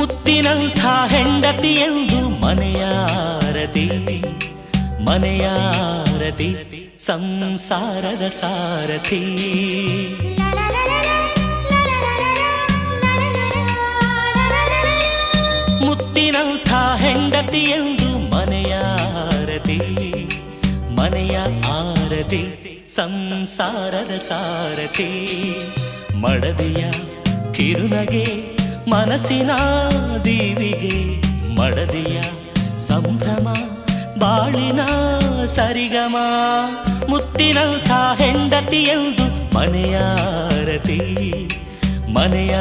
ಮುತ್ತಿನಂಥ ಹೆಂಡತಿಯೆಂದು ಮನೆಯಾರತಿ ಮನೆಯಾರತಿ ಸಂಸಾರದ ಸಾರಥಿ. ಮುತ್ತಿನಂಥ ಹೆಂಡತಿಯೆಂದು ಮನೆಯಾರತಿ ಮನೆಯ ಆರತಿ ಸಂಸಾರದ ಸಾರಥಿ. ಮಡದಿಯ ಕಿರುನಗೆ ಮನಸ್ಸಿನ ದೀವಿಗೆ, ಮಡದಿಯ ಸಂಭ್ರಮ ಬಾಳಿನ ಸರಿಗಮ. ಮುತ್ತಿನಂಥ ಹೆಂಡತಿಯೆಂದು ಮನೆಯಾರತಿ ಮನೆಯ